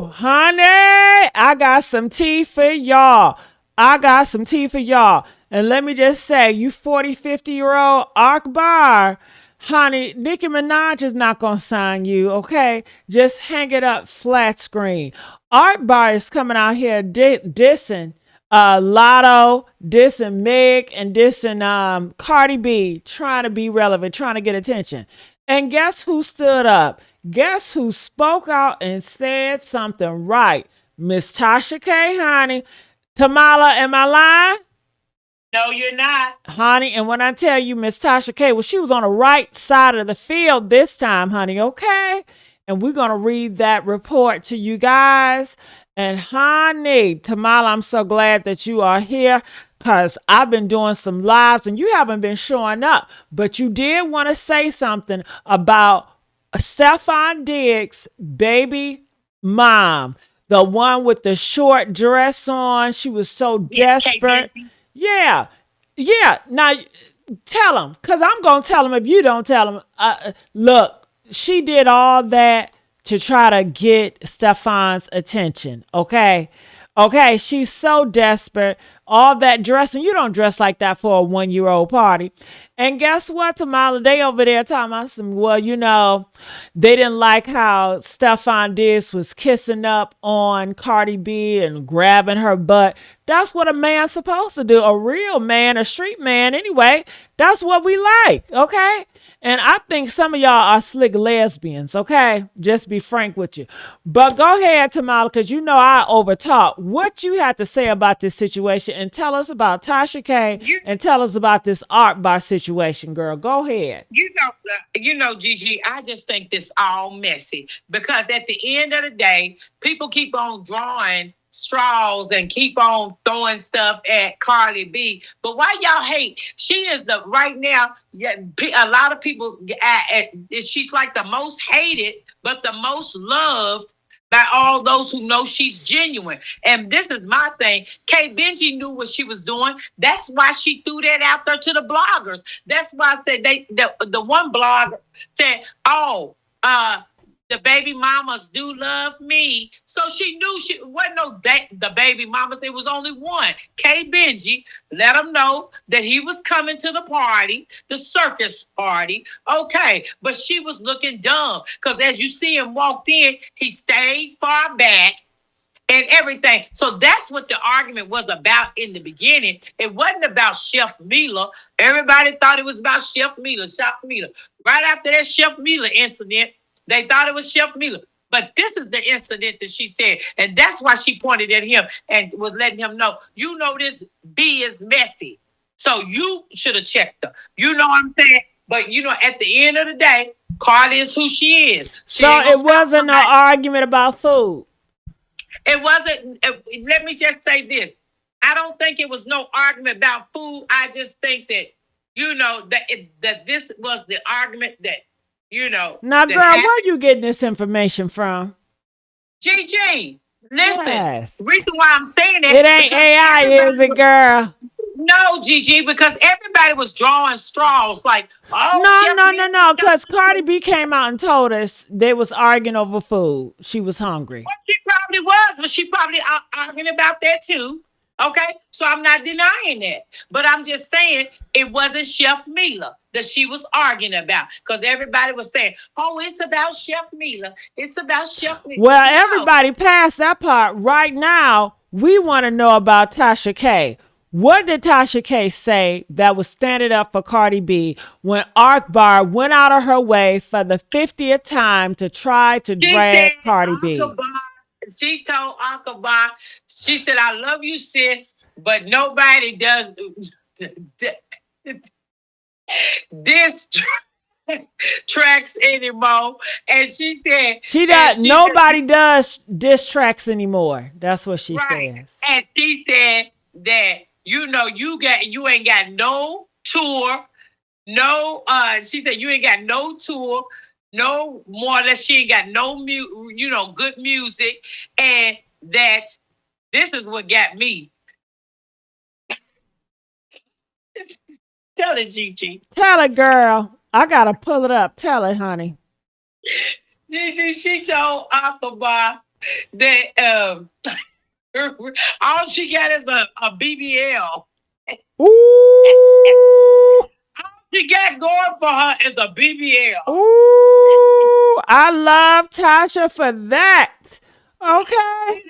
honey, I got some tea for y'all. I got some tea for y'all. And let me just say, you 40, 50-year-old Akbar, honey, Nicki Minaj is not going to sign you, okay? Just hang it up flat screen. Akbar is coming out here dissing Lotto, dissing Meg, and dissing Cardi B, trying to be relevant, trying to get attention. And guess who stood up? Guess who spoke out and said something right? Miss Tasha K, honey. Tamala, am I lying? No, you're not. Honey, and when I tell you Miss Tasha K, well, she was on the right side of the field this time, honey, okay? And we're going to read that report to you guys. And honey, Tamala, I'm so glad that you are here because I've been doing some lives and you haven't been showing up. But you did want to say something about Stefan Diggs' baby mom, the one with the short dress on. She was so desperate. Yeah. Now, tell him, because I'm going to tell him if you don't tell him. Look, she did all that to try to get Stefan's attention, okay? Okay, she's so desperate. All that dressing, you don't dress like that for a 1-year-old party. And guess what, Tamala? They over there talking about some, well, you know, they didn't like how Stefan Diggs was kissing up on Cardi B and grabbing her butt. That's what a man's supposed to do. A real man, a street man, anyway. That's what we like, okay? And I think some of y'all are slick lesbians, okay? Just be frank with you. But go ahead, Tamala, because you know I overtalk. What you have to say about this situation, and tell us about Tasha K, and tell us about this Akbar situation, girl. Go ahead. Gigi, I just think this all messy because at the end of the day, people keep on drawing straws and keep on throwing stuff at Cardi B. But why y'all hate? She is right now, a lot of people, she's like the most hated, but the most loved by all those who know she's genuine. And this is my thing. Kay Benji knew what she was doing. That's why she threw that out there to the bloggers. That's why I said the one blogger said, the baby mamas do love me. So she knew she wasn't the baby mamas. It was only one. Kay Benji let him know that he was coming to the party, the circus party. Okay, but she was looking dumb because as you see him walked in, he stayed far back and everything. So that's what the argument was about in the beginning. It wasn't about Chef Mila. Everybody thought it was about Chef Mila. Right after that Chef Mila incident, they thought it was Chef Mila. But this is the incident that she said. And that's why she pointed at him and was letting him know, this B is messy. So you should have checked her. You know what I'm saying? But, at the end of the day, Cardi is who she is. So it wasn't no argument about food. It wasn't. Let me just say this. I don't think it was no argument about food. I just think that, that this was the argument that, Now, girl, where you getting this information from? Gigi, listen. Yes. Reason why I'm saying it ain't AI, is it, girl? No, Gigi, because everybody was drawing straws like, no. Because Cardi B came out and told us they was arguing over food. She was hungry. Well, she probably was, but she probably arguing about that too. Okay, so I'm not denying that, but I'm just saying it wasn't Chef Mila that she was arguing about because everybody was saying, "Oh, it's about Chef Mila. It's about Chef Mila." Well, everybody passed that part. Right now, we want to know about Tasha K. What did Tasha K say that was standing up for Cardi B when Akbar went out of her way for the 50th time to try to drag Cardi B? She told Akbar, she said, "I love you, sis, but nobody does this tracks anymore." And she said, nobody does diss tracks anymore. That's what she says. And she said that you ain't got no tour, she said you ain't got no tour. No more or less, she ain't got no good music, and that this is what got me. Tell it, Gigi. Tell it, girl. I gotta pull it up. Tell it, honey. Gigi, she told Akbar that all she got is a BBL. Ooh. All she got going for her is a BBL. Ooh. I love Tasha for that. Okay.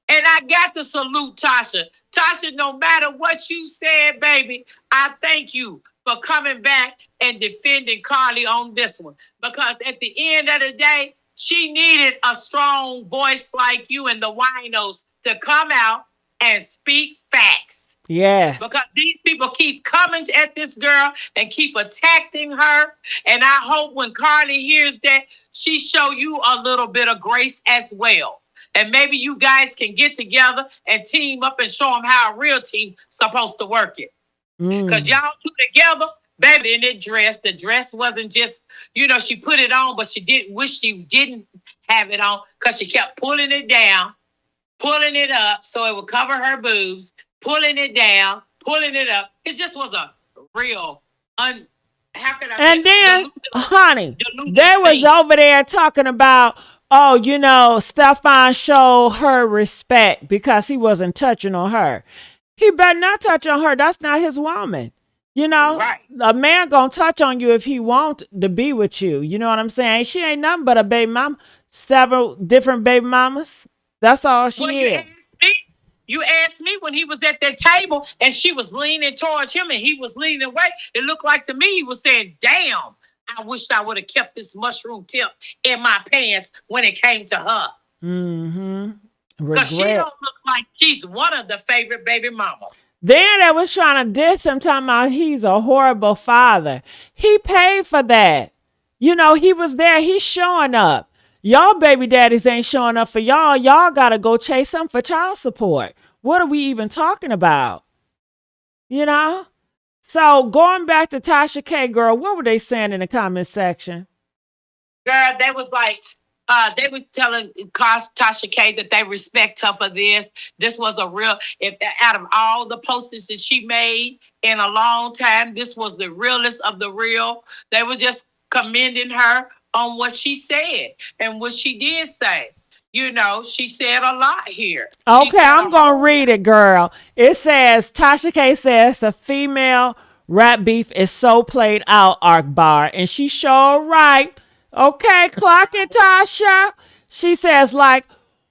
And I got to salute Tasha. Tasha, no matter what you said, baby, I thank you for coming back and defending Carly on this one. Because at the end of the day, she needed a strong voice like you and the winos to come out and speak facts. Yes. Because these people keep coming at this girl and keep attacking her. And I hope when Carly hears that, she show you a little bit of grace as well. And maybe you guys can get together and team up and show them how a real team supposed to work it. Because y'all two together, baby, in that dress, the dress wasn't just, she put it on, but she didn't wish she didn't have it on because she kept pulling it down, pulling it up so it would cover her boobs, pulling it down, pulling it up. It just was a real and then, honey, they was over there talking about, Stefan showed her respect because he wasn't touching on her. He better not touch on her. That's not his woman. Right. A man gonna touch on you if he want to be with you. You know what I'm saying? She ain't nothing but a baby mama. Several different baby mamas. That's all she is. You asked me when he was at that table and she was leaning towards him and he was leaning away. It looked like to me he was saying, damn, I wish I would have kept this mushroom tip in my pants when it came to her. Mm-hmm. Because she don't look like she's one of the favorite baby mamas. Then they was trying to diss him, talking about he's a horrible father. He paid for that. He was there. He's showing up. Y'all baby daddies ain't showing up for y'all. Y'all got to go chase them for child support. What are we even talking about? So going back to Tasha K, girl, what were they saying in the comment section? Girl, they was like, they were telling Tasha K that they respect her for this. This was a real, out of all the posters that she made in a long time, this was the realest of the real. They were just commending her on what she said and what she did say. She said a lot here. Okay, I'm going to read it, girl. It says, Tasha K says the female rap beef is so played out, Akbar. And she sure right. Okay, clock it, Tasha. She says,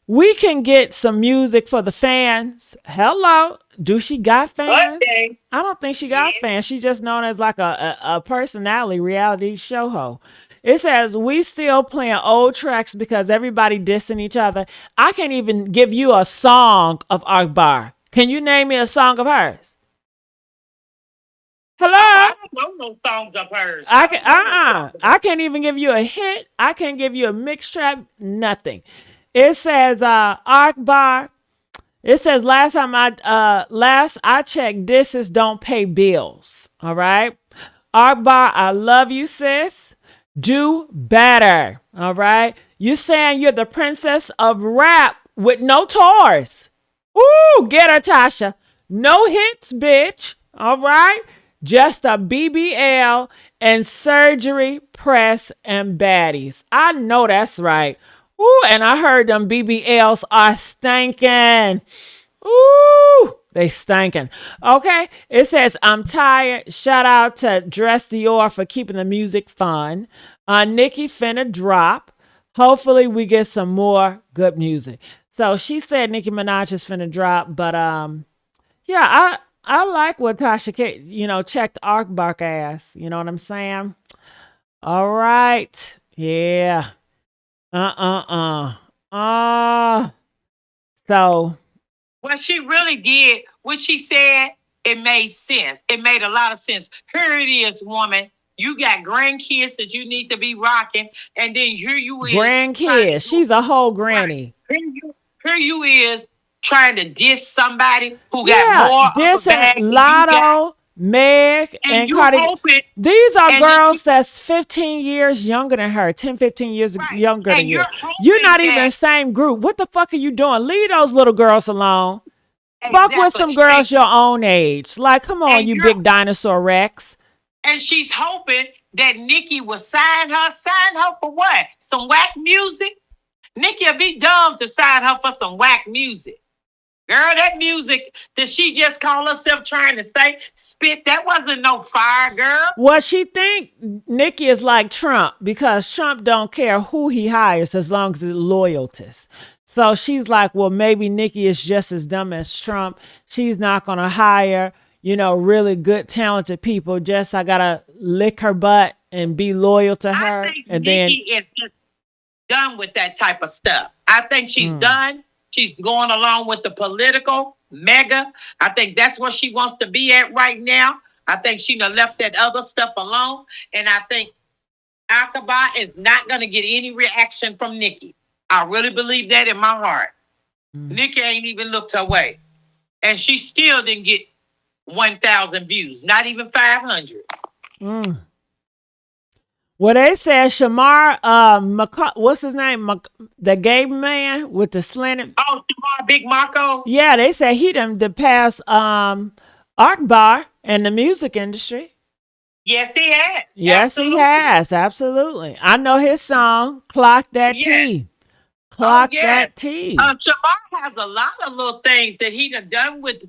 we can get some music for the fans. Hello. Do she got fans? Okay. I don't think she got fans. She's just known as like a personality reality show ho. It says, we still playing old tracks because everybody dissing each other. I can't even give you a song of Akbar. Can you name me a song of hers? Hello? I don't know no songs of hers. I can't even give you a hit. I can't give you a mix track. Nothing. It says, Akbar. It says last I checked, disses don't pay bills. All right. Akbar, I love you, sis. Do better. All right. You saying you're the princess of rap with no tours. Ooh, get her, Tasha. No hits, bitch. All right. Just a BBL and surgery, press, and baddies. I know that's right. Ooh, and I heard them BBLs are stankin'. Ooh, they stankin'. Okay, it says, I'm tired. Shout out to Dress Dior for keeping the music fun. Nikki finna drop. Hopefully we get some more good music. So she said Nicki Minaj is finna drop, but yeah, I like what Tasha K, checked Akbar ass. You know what I'm saying? All right. Yeah. So. What she really did, what she said, it made sense. It made a lot of sense. Here it is, woman. You got grandkids that you need to be rocking. And then here you is. Grandkids. She's a whole granny. Here you is trying to diss somebody who got more dissing LATTO, Meg, and CARDI. These are girls that's 15 years younger than her, 10, 15 years younger than you. You're not even the same group. What the fuck are you doing? Leave those little girls alone. Fuck with some girls your own age. Like, come on, you big dinosaur Rex. And she's hoping that Nikki will sign her. Sign her for what? Some whack music? Nikki will be dumb to sign her for some whack music. Girl, that music that she just called herself trying to say, spit, that wasn't no fire, girl. Well, she think Nikki is like Trump because Trump don't care who he hires as long as it's loyalties. So she's like, well, maybe Nikki is just as dumb as Trump. She's not going to hire, really good, talented people. Just I got to lick her butt and be loyal to her. I think And Nikki is just done with that type of stuff. I think she's done. She's going along with the political mega. I think that's where she wants to be at right now. I think she done left that other stuff alone. And I think Akbar is not going to get any reaction from Nikki. I really believe that in my heart. Nikki ain't even looked her way. And she still didn't get 1,000 views, not even 500. Well, they said Shamar, what's his name? The gay man with the slanted. Oh, Shamar Big Marco? Yeah, they said he done to pass Akbar in the music industry. Yes, he has. Yes, Absolutely. he has. Absolutely. I know his song, Clock That T. Clock that T. Shamar has a lot of little things that he done with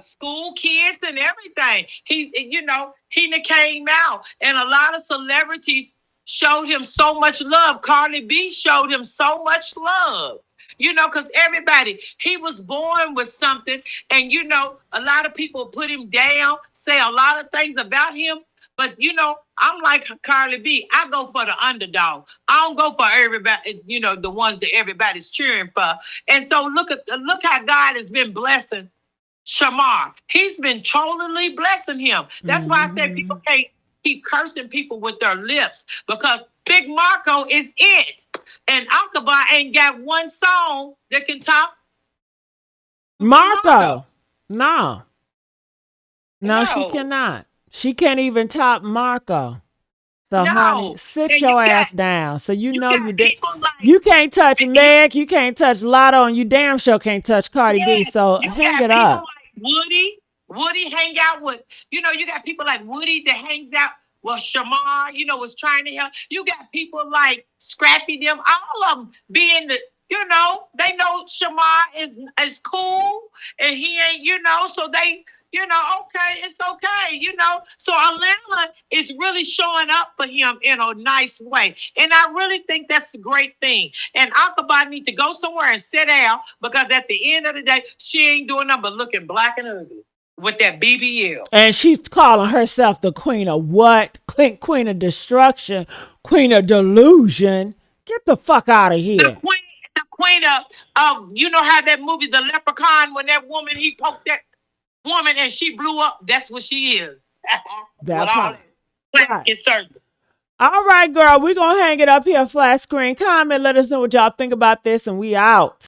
school kids and everything. He done came out, and a lot of celebrities showed him so much love. Cardi B showed him so much love. Because everybody, he was born with something, and a lot of people put him down, say a lot of things about him. But I'm like Cardi B. I go for the underdog. I don't go for everybody. The ones that everybody's cheering for. And so look how God has been blessing Shamar. He's been totally blessing him. That's why I said people can't keep cursing people with their lips, because Big Marco is it, and Akbar ain't got one song that can top Marco. No, she cannot. She can't even top Marco. So, honey, sit your ass down. So you you can't touch Meg, you can't touch Lotto, and you damn sure can't touch Cardi B. So hang it up. Like Woody hang out with, you got people like Woody that hangs out. Well, Shamar, was trying to help. You got people like Scrappy, them, all of them being they know Shamar is cool, and he ain't, so they, okay, it's okay, So Atlanta is really showing up for him in a nice way. And I really think that's a great thing. And Akbar need to go somewhere and sit down, because at the end of the day, she ain't doing nothing but looking black and ugly with that BBL. And she's calling herself the queen of what? Queen of destruction, queen of delusion. Get the fuck out of here. The queen of how that movie, The Leprechaun, when that woman, he poked that woman and she blew up. That's what she is. That part. Right. All right, girl. We're going to hang it up here, flat screen. Comment. Let us know what y'all think about this, and we out.